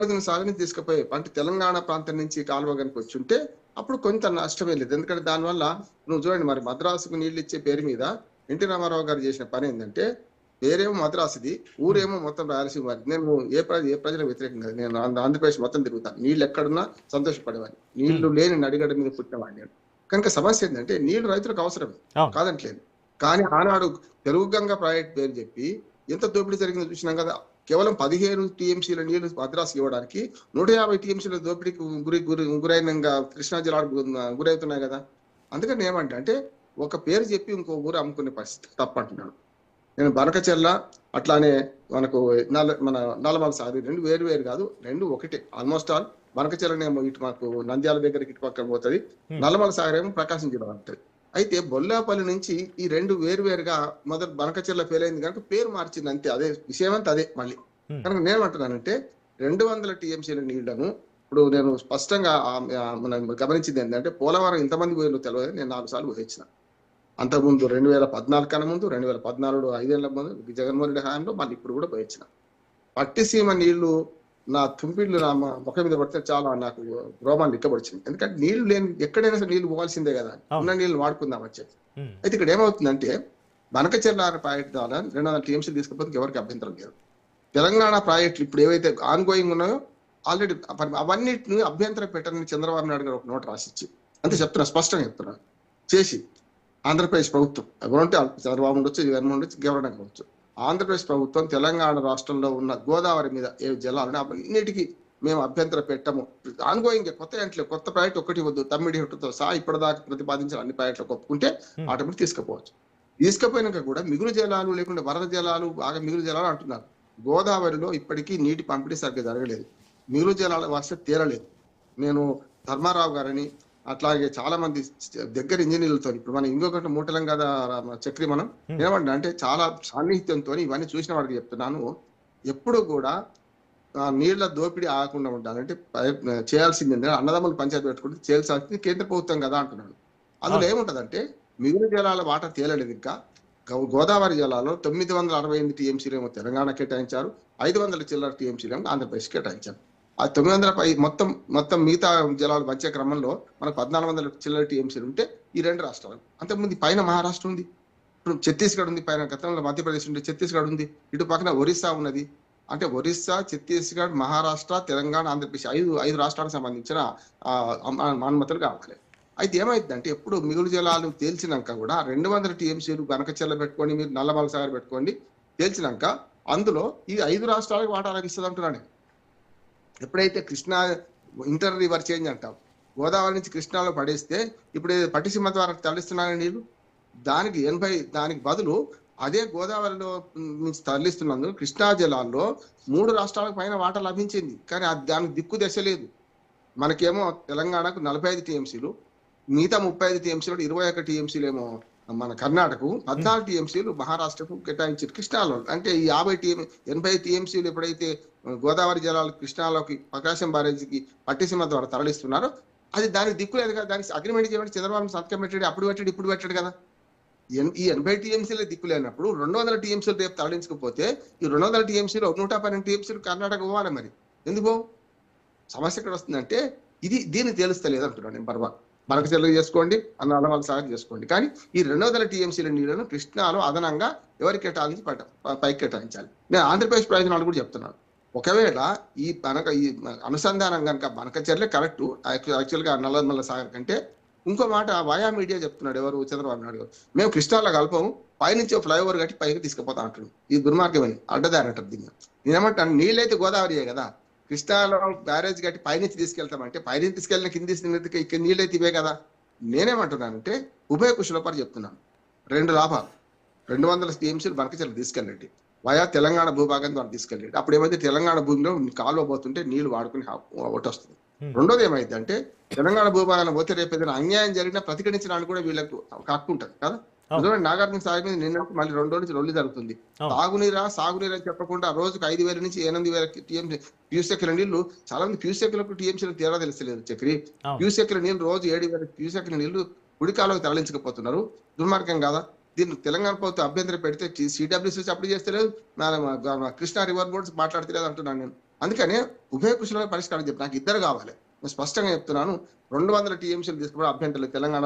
సాగు నుంచి తీసుకుపోయి అంటే తెలంగాణ ప్రాంతం నుంచి కాలువ కనుక వచ్చి ఉంటే అప్పుడు కొంత నష్టమే లేదు. ఎందుకంటే దానివల్ల నువ్వు చూడండి మరి మద్రాసుకు నీళ్ళు ఇచ్చే పేరు మీద ఎన్టీ రామారావు గారు చేసిన పని ఏంటంటే పేరేమో మద్రాసుది, ఊరేమో మొత్తం రాయలసీమ వారి. నేను ఏ ప్రజలకు వ్యతిరేకం కాదు. నేను ఆంధ్రప్రదేశ్ మొత్తం తిరుగుతాను. నీళ్ళు ఎక్కడున్నా సంతోషపడేవాడిని. నీళ్లు లేని నడిగడ మీద పుట్టినవాడిని. కనుక సమస్య ఏంటంటే నీళ్లు రైతులకు అవసరమే, కాదంటలేదు. కానీ ఆనాడు తెలుగు గంగ ప్రాజెక్ట్ పేరు చెప్పి ఎంత దోపిడీ జరిగిందో చూసినాం కదా. కేవలం 15 టీఎంసీల నీళ్లు మద్రాసు ఇవ్వడానికి 150 టీఎంసీల దోపిడీకి గురైన కృష్ణా జిల్లాకు గురవుతున్నాయి కదా. అందుకని ఏమంటే అంటే ఒక పేరు చెప్పి ఇంకో ఊరు అమ్ముకునే పరిస్థితి తప్పంటున్నాను నేను. బనకచెర్ల అట్లానే మనకు మన నల్లమల సాగర్ రెండు వేరు కాదు, రెండు ఒకటే. ఆల్మోస్ట్ ఆల్ బనకచెర్లనేమో ఇటు మాకు నంద్యాల దగ్గరికి ఇటు పక్కన పోతుంది, నల్లమల సాగర్ ఏమో ప్రకాశం జిల్లా ఉంటుంది. అయితే బొల్లాపల్లి నుంచి ఈ రెండు వేరుగా మొదటి బనకచెర్ల ఫెయిల్ అయింది కనుక పేరు మార్చింది అంతే. అదే విషయం అంతా అదే మళ్ళీ. కనుక నేనేమంటున్నానంటే 200 టీఎంసీల నీళ్లను ఇప్పుడు నేను స్పష్టంగా మనం గమనించింది ఏంటంటే పోలవరం ఇంతమంది పోయిలో తెలియదు. నేను 4 సార్లు పోయించిన. అంతకుముందు 2014 కన్నా ముందు 2014 5 ఏళ్ల ముందు జగన్మోహన్ రెడ్డి హయాంలో మళ్ళీ ఇప్పుడు కూడా పోయించిన. పట్టిసీమ నీళ్లు నా తుంపిళ్ళు నా ముఖం మీద పడితే చాలా నాకు రోమాలు లిక్కబడిచింది. ఎందుకంటే నీళ్లు లేని ఎక్కడైనా సరే నీళ్లు పోవాల్సిందే కదా, ఉన్న నీళ్లు వాడుకుందాం వచ్చేది. అయితే ఇక్కడ ఏమవుతుందంటే బనకచెర్ల ప్రాజెక్ట్ ద్వారా 200 టీఎంసీ తీసుకుపోతే ఎవరికి అభ్యంతరం లేదు. తెలంగాణ ప్రాజెక్టులు ఇప్పుడు ఏవైతే ఆన్ గోయింగ్ ఉన్నాయో ఆల్రెడీ అవన్నిటిని అభ్యంతరం పెట్టని చంద్రబాబు నాయుడు గారు ఒక నోట్ రాసిచ్చి అంతే చెప్తున్నా, స్పష్టంగా చెప్తున్నా చేసి ఆంధ్రప్రదేశ్ ప్రభుత్వం ఎవరంటే చంద్రబాబు ఉండొచ్చు, జగన్మోహన్ ఉండొచ్చు, ఎవరైనా కావచ్చు, ఆంధ్రప్రదేశ్ ప్రభుత్వం తెలంగాణ రాష్ట్రంలో ఉన్న గోదావరి మీద ఏ జలాలని అవన్నిటికీ మేము అభ్యంతరం పెట్టము. ఆన్గోయింగ్ కొత్త ఎంట్లే కొత్త ప్రాజెక్ట్ ఒకటి వద్దు, తమ్మిడి హెట్టుతో సహా ఇప్పటిదాకా ప్రతిపాదించిన అన్ని ప్రాజెక్టులకు ఒప్పుకుంటే ఆటోమేటిక్ తీసుకుపోవచ్చు. తీసుకుపోయినాక కూడా మిగులు జలాలు లేకుంటే వరద జలాలు బాగా మిగులు జలాలు అంటున్నారు. గోదావరిలో ఇప్పటికీ నీటి పంపిణీ సరిగ్గా జరగలేదు, మిగులు జలాల వస్తే తీరలేదు. నేను ధర్మారావు గారని అట్లాగే చాలా మంది దగ్గర ఇంజనీర్లతో ఇప్పుడు మనం ఇంకొకటి మూటలం కదా చక్రి మనం ఏమంటే అంటే చాలా సాన్నిహిత్యంతో ఇవన్నీ చూసిన వాడికి చెప్తున్నాను. ఎప్పుడు కూడా నీళ్ల దోపిడీ ఆగకుండా ఉండాలంటే చేయాల్సింది ఏంటంటే అన్నదమ్ములు పంచాయతీ పెట్టుకుంటే చేయాల్సింది కేంద్ర ప్రభుత్వం కదా అంటున్నాడు. అందులో ఏముంటదంటే మిగులు జలాల వాటా తేలలేదు. ఇంకా గోదావరి జలాల్లో 968 టీఎంసీలు ఏమో తెలంగాణ కేటాయించారు, 500 చిల్లర టీఎంసీలు ఏమో ఆంధ్రప్రదేశ్ కేటాయించారు. ఆ 900 మొత్తం మిగతా జలాలు వచ్చే క్రమంలో మనకు 1400 చిల్లర టీఎంసీలు ఉంటే ఈ రెండు రాష్ట్రాలు. అంతకుముందు పైన మహారాష్ట్ర ఉంది, ఇప్పుడు ఛత్తీస్గఢ్ ఉంది, పైన గతంలో మధ్యప్రదేశ్ ఉంటే ఛత్తీస్గఢ్ ఉంది, ఇటు పక్కన ఒరిస్సా ఉన్నది. అంటే ఒరిస్సా, ఛత్తీస్గఢ్, మహారాష్ట్ర, తెలంగాణ, ఆంధ్రప్రదేశ్ ఐదు రాష్ట్రాలకు సంబంధించిన అనుమతులు కావాలి. అయితే ఏమైందంటే ఎప్పుడు మిగులు జలాలు తేల్చినాక కూడా 200 టీఎంసీలు బనకచెర్ల పెట్టుకోండి, మీరు నల్లమల సాగర్ పెట్టుకోండి, తేల్చినాక అందులో ఈ 5 రాష్ట్రాలకు వాటాలకు ఇస్తుంది అంటున్నాను. ఎప్పుడైతే కృష్ణా ఇంటర్ రివర్ చేంజ్ అంటాం, గోదావరి నుంచి కృష్ణాలో పడేస్తే ఇప్పుడు పట్టిసీమ ద్వారా తరలిస్తున్నారని నీళ్ళు దానికి బదులు అదే గోదావరిలో నుంచి తరలిస్తున్నందుకు కృష్ణా జలాల్లో 3 రాష్ట్రాలకు పైన వాటా లభించింది. కానీ దానికి దిక్కు దశ లేదు. మనకేమో తెలంగాణకు 45 టీఎంసీలు, మిగతా 35 టీఎంసీలు 21 టీఎంసీలు ఏమో మన కర్ణాటకకు, 14 టీఎంసీలు మహారాష్ట్రకు కేటాయించారు కృష్ణాలో. అంటే ఈ 80 టీఎంసీలు ఎప్పుడైతే గోదావరి జలాలు కృష్ణాలోకి ప్రకాశం బ్యారేజీకి పట్టిసీమ ద్వారా తరలిస్తున్నారో అది దానికి దిక్కు లేదు కదా. దానికి అగ్రిమెంట్ చేయమంటే చంద్రబాబు సంతకం పెట్టాడు, అప్పుడు పెట్టాడు, ఇప్పుడు పెట్టాడు కదా. ఈ 80 టీఎంసీలు దిక్కు లేనప్పుడు 200 టీఎంసీలు రేపు తరలించకపోతే ఈ 200 టీఎంసీలు 112 టీఎంసీలు కర్ణాటక పోవాలి. మరి ఎందుకు సమస్య ఎక్కడ వస్తుందంటే దీన్ని తేలుస్తలేదు అంటున్నాను నేను. బనకచెర్ల చేసుకోండి, నల్లమల సాగర్ చేసుకోండి, కానీ ఈ 200 టీఎంసీల నీళ్లను కృష్ణాలో అదనంగా ఎవరి కేటాయించి పైకి కేటాయించాలి. నేను ఆంధ్రప్రదేశ్ ప్రయోజనాలు కూడా చెప్తున్నాను. ఒకవేళ ఈ అనుసంధానం కనుక బనకచెర్లే కరెక్ట్ యాక్చువల్గా నల్లమల సాగర్ కంటే, ఇంకో మాట వయా మీడియా చెప్తున్నాడు ఎవరు చంద్రబాబు నాయుడు గారు, మేము కృష్ణాలో కలపము, పైనుంచి ఫ్లైఓవర్ కట్టి పైకి తీసుకుపోతా అంటున్నాడు. ఈ దుర్మార్గమని అడ్డదారి అంటారు దీన్ని. నేనేమంటాను, నీళ్ళైతే గోదావరియే కదా, కృష్ణాలో బ్యారేజ్ కట్టి పైనుంచి తీసుకెళ్తామంటే పైనుంచి తీసుకెళ్ళిన కింద నీళ్ళైతే ఇవే కదా. నేనేమంటున్నానంటే ఉభయ కుశలపరి చెప్తున్నాను. 2 లాభాలు, 200 టీఎంసీలు బనకచెర్ల తీసుకెళ్ళండి, వయా తెలంగాణ భూభాగం ద్వారా తీసుకెళ్ళండి. అప్పుడు ఏమైతే తెలంగాణ భూమిలో కాలువ పోతుంటే నీళ్లు వాడుకుని ఒకటి వస్తుంది. రెండోది ఏమైంది అంటే తెలంగాణ భూభాగాన్ని పోతే రేపు ఏదైనా అన్యాయం జరిగినా ప్రతిఘటించడానికి కూడా వీళ్ళకు హక్కు ఉంటుంది కదా. నాగార్జున సాగర్ మీద నిన్న మళ్ళీ 2 రోజుల నుంచి రొల్లి జరుగుతుంది. సాగునీరు అని చెప్పకుండా రోజుకు 5,000 నుంచి 8,000 క్యూసెక్ల నీళ్లు, చాలా మంది క్యూసెక్లకు టీఎంసీలకు తేడా తెలుస్తలేదు చక్రి. క్యూసెక్ల నీళ్లు రోజు 7,000 క్యూసెక్ల నీళ్లు కుడికాలకు తరలించకపోతున్నారు. దుర్మార్గం కాదా? దీన్ని తెలంగాణ ప్రభుత్వం అభ్యంతరం పెడితే సిడబ్ల్యూసీ అప్లై చేస్తలేదు, కృష్ణా రివర్ బోర్డ్స్ మాట్లాడతలేదు అంటున్నాను నేను. అందుకనే ఉభయ కుశల పరిష్కారం చెప్పి నాకు ఇద్దరు కావాలి. నేను స్పష్టంగా చెప్తున్నాను. 200 టీఎంసీలు తీసుకుపోవడం అభ్యంతరం లేదు. తెలంగాణ